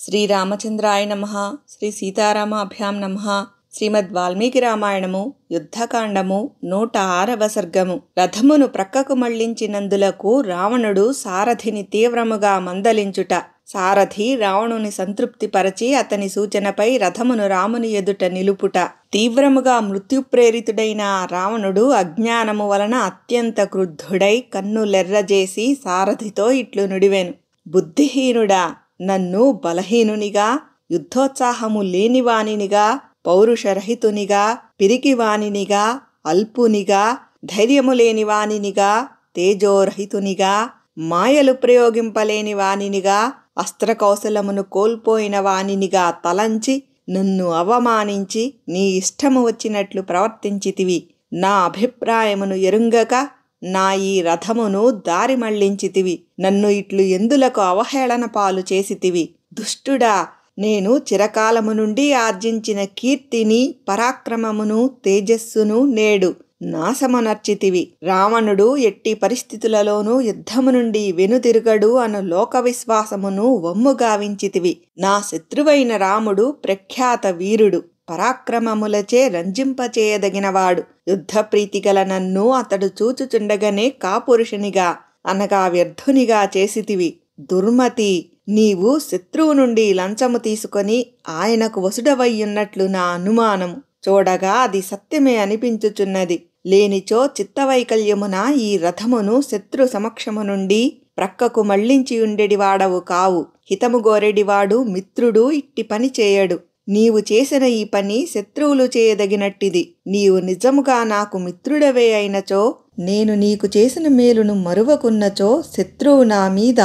శ్రీరామచంద్రాయ నమః. శ్రీ సీతారామాభ్యాం నమః. శ్రీమద్ వాల్మీకి రామాయణము యుద్ధకాండము 106వ సర్గము. రథమును ప్రక్కకు మళ్లించినందులకు రావణుడు సారథిని తీవ్రముగా మందలించుట. సారథి రావణుని సంతృప్తిపరచి అతని సూచనపై రథమును రాముని ఎదుట నిలుపుట. తీవ్రముగా మృత్యుప్రేరితుడైన రావణుడు అజ్ఞానము వలన అత్యంత క్రుద్ధుడై కన్నులెర్రజేసి సారథితో ఇట్లు నుడివెను. బుద్ధిహీనుడా, నన్ను బలహీనునిగా, యుద్ధోత్సాహము లేనివానినిగా, పౌరుషరహితునిగా, పిరికివానినిగా, అల్పునిగా, ధైర్యము లేనివానినిగా, తేజోరహితునిగా, మాయలు ప్రయోగింపలేని వానినిగా, అస్త్రకౌశలమును కోల్పోయిన వానినిగా తలంచి నన్ను అవమానించి నీ ఇష్టము వచ్చినట్లు ప్రవర్తించితివి. నా అభిప్రాయమును ఎరుంగక నా ఈ రథమును దారి మళ్లించితివి. నన్ను ఇట్లు ఎందులకు అవహేళన పాలు చేసితివి. దుష్టుడా, నేను చిరకాలము నుండి ఆర్జించిన కీర్తిని, పరాక్రమమును, తేజస్సును నేడు నాశమనర్చితివి. రావణుడు ఎట్టి పరిస్థితులలోనూ యుద్ధము నుండి వెనుతిరుగడు అను లోక విశ్వాసమును వమ్ముగావించితివి. నా శత్రువైన రాముడు ప్రఖ్యాత వీరుడు, పరాక్రమములచే రంజింపచేయదగినవాడు. యుద్ధప్రీతి గల నన్ను అతడు చూచుచుండగనే కాపురుషునిగా అనగా వ్యర్థునిగా చేసితివి. దుర్మతి, నీవు శత్రువు నుండి లంచము తీసుకొని ఆయనకు వసుడవయ్యున్నట్లు నా అనుమానము. చూడగా అది సత్యమే అనిపించుచున్నది. లేనిచో చిత్తవైకల్యమున ఈ రథమును శత్రు సమక్షము నుండి ప్రక్కకు మళ్లించియుండెడివాడవు కావు. హితము గోరెడివాడు మిత్రుడు ఇట్టి పని చేయడు. నీవు చేసిన ఈ పని శత్రువులు చేయదగినట్టిది. నీవు నిజముగా నాకు మిత్రుడవే అయినచో, నేను నీకు చేసిన మేలును మరువకున్నచో శత్రువు నా మీద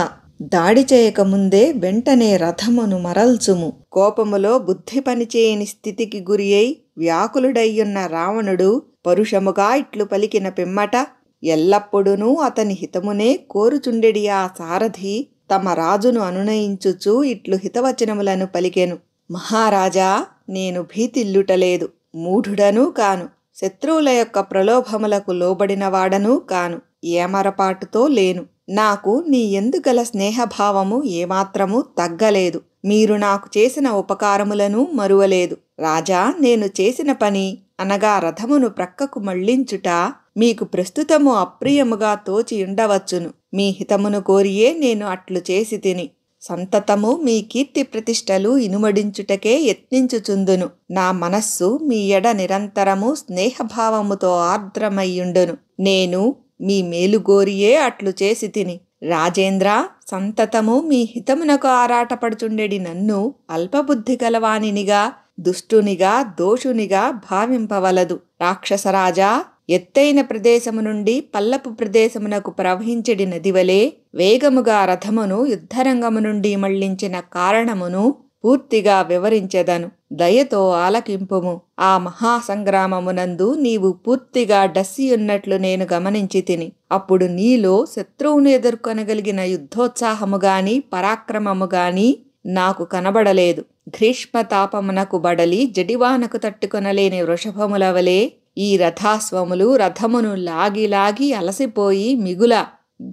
దాడి చేయకముందే వెంటనే రథమును మరల్చుము. కోపములో బుద్ధి పనిచేయని స్థితికి గురి అయి వ్యాకులుడయ్యున్న రావణుడు పరుషముగా ఇట్లు పలికిన పిమ్మట ఎల్లప్పుడూ అతని హితమునే కోరుచుండెడి ఆ సారథి తమ రాజును అనునయించుచు ఇట్లు హితవచనములను పలికెను. మహారాజా, నేను భీతిల్లుటలేదు, మూఢుడనూ కాను, శత్రువుల యొక్క ప్రలోభములకు లోబడినవాడనూ కాను, ఏమరపాటుతో లేను. నాకు నీ యందు గల స్నేహభావము ఏమాత్రమూ తగ్గలేదు. మీరు నాకు చేసిన ఉపకారములను మరువలేదు. రాజా, నేను చేసిన పని అనగా రథమును ప్రక్కకు మళ్లించుట మీకు ప్రస్తుతము అప్రియముగా తోచి ఉండవచ్చును. మీ హితమును కోరియే నేను అట్లు చేసి తిని సంతతము మీ కీర్తి ప్రతిష్టలు ఇనుమడించుటకే యత్నించుచుందును. నా మనస్సు మీ ఎడ నిరంతరము స్నేహభావముతో ఆర్ద్రమయ్యుండును. నేను మీ మేలుగోరియే అట్లు చేసి తిని. రాజేంద్ర, సంతతము మీ హితమునకు ఆరాటపడుచుండెడి నన్ను అల్పబుద్ధి గలవానినిగా, దుష్టునిగా, దోషునిగా భావింపవలదు. రాక్షసరాజా, ఎత్తైన ప్రదేశము నుండి పల్లపు ప్రదేశమునకు ప్రవహించెడి నదివలే వేగముగా రథమును యుద్ధరంగము నుండి మళ్లించిన కారణమును పూర్తిగా వివరించెదను. దయతో ఆలకింపుము. ఆ మహాసంగ్రామమునందు నీవు పూర్తిగా డస్సియున్నట్లు నేను గమనించి తిని. అప్పుడు నీలో శత్రువును ఎదుర్కొనగలిగిన యుద్ధోత్సాహము గాని పరాక్రమము గాని నాకు కనబడలేదు. గ్రీష్మతాపమునకు బడలి జడివానకు తట్టుకొనలేని వృషభములవలే ఈ రథాశ్వములు రథమును లాగి లాగి అలసిపోయి మిగుల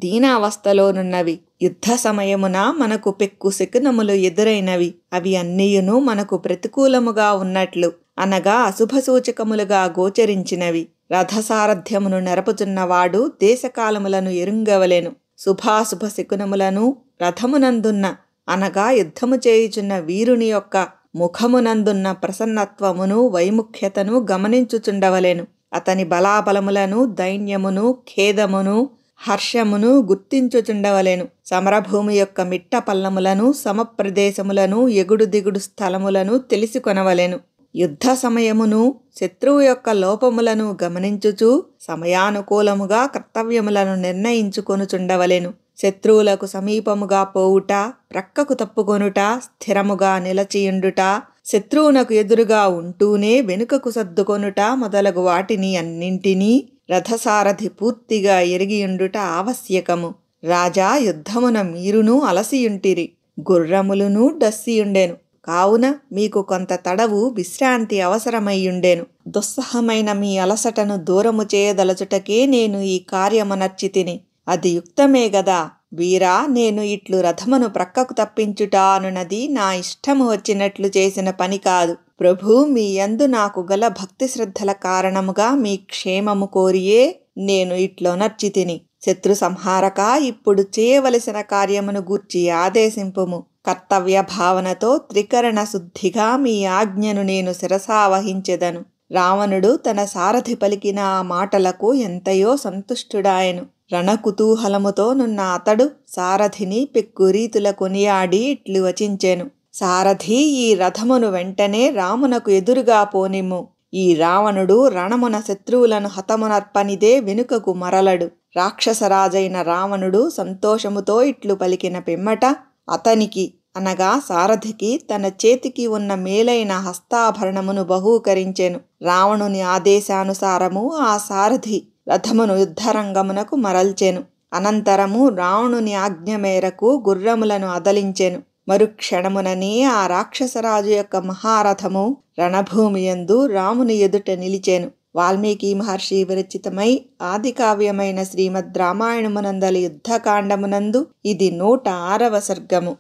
దీనావస్థలోనున్నవి. యుద్ధ సమయమున మనకు పెక్కు శకునములు ఎదురైనవి. అవి అన్నియును మనకు ప్రతికూలముగా ఉన్నట్లు అనగా అశుభసూచకములుగా గోచరించినవి. రథసారథ్యమును నెరపుచున్నవాడు దేశకాలములను ఎరుంగవలెను. శుభాశుభ శకునములను రథమునందున్న అనగా యుద్ధము చేయుచున్న వీరుని యొక్క ముఖమునందున్న ప్రసన్నత్వమును వైముఖ్యతను గమనించుచుండవలెను. అతని బలాబలములను, దైన్యమును, ఖేదమును, హర్షమును గుర్తించుచుండవలెను. సమరభూమి యొక్క మిట్ట పల్లములను, సమప్రదేశములను, ఎగుడు దిగుడు స్థలములను తెలుసుకొనవలెను. యుద్ధ సమయమును శత్రువు యొక్క లోపములను గమనించుచు సమయానుకూలముగా కర్తవ్యములను నిర్ణయించుకొనుచుండవలెను. శత్రువులకు సమీపముగా పోవుట, ప్రక్కకు తప్పుకొనుట, స్థిరముగా నిలచియుండుట, శత్రువునకు ఎదురుగా ఉంటూనే వెనుకకు సర్దుకొనుట మొదలగు వాటిని అన్నింటినీ రథసారథి పూర్తిగా ఎరిగియుండుట ఆవశ్యకము. రాజా, యుద్ధమున మీరును అలసియుంటిరి, గుర్రములును డస్సియుండెను. కావున మీకు కొంత తడవు విశ్రాంతి అవసరమయ్యుండెను. దుస్సహమైన మీ అలసటను దూరము చేయదలచుటకే నేను ఈ కార్యమనర్చి తిని. అది యుక్తమే గదా. వీరా, నేను ఇట్లు రథమును ప్రక్కకు తప్పించుట అనునది నా ఇష్టము వచ్చినట్లు చేసిన పని కాదు. ప్రభూ, మీ యందు నాకు గల భక్తి శ్రద్ధల కారణముగా మీ క్షేమము కోరియే నేను ఇట్లొనర్చితిని. శత్రు సంహారక, ఇప్పుడు చేయవలసిన కార్యమును గూర్చి ఆదేశింపుము. కర్తవ్య భావనతో త్రికరణ శుద్ధిగా మీ ఆజ్ఞను నేను శిరసావహించెదను. రావణుడు తన సారథి పలికిన ఆ మాటలకు ఎంతయో సంతుష్టుడాయెను. రణకుతూహలముతో నున్న అతడు సారథిని పెక్కురీతుల కొనియాడి ఇట్లు వచించెను. సారథి, ఈ రథమును వెంటనే రామునకు ఎదురుగా పోనిమ్ము. ఈ రావణుడు రణమున శత్రువులను హతమునర్పనిదే వెనుకకు మరలడు. రాక్షసరాజైన రావణుడు సంతోషముతో ఇట్లు పలికిన పిమ్మట అతనికి అనగా సారథికి తన చేతికి ఉన్న మేలైన హస్తాభరణమును బహూకరించెను. రావణుని ఆదేశానుసారము ఆ సారథి రథమును యుద్ధరంగమునకు మరల్చెను. అనంతరము రావణుని ఆజ్ఞ మేరకు గుర్రములను అదలించెను. మరుక్షణముననే ఆ రాక్షసరాజు యొక్క మహారథము రణభూమియందు రాముని ఎదుట నిలిచెను. వాల్మీకి మహర్షి విరచితమై ఆదికావ్యమైన శ్రీమద్ రామాయణమునందలి యుద్ధకాండమునందు ఇది 106వ సర్గము.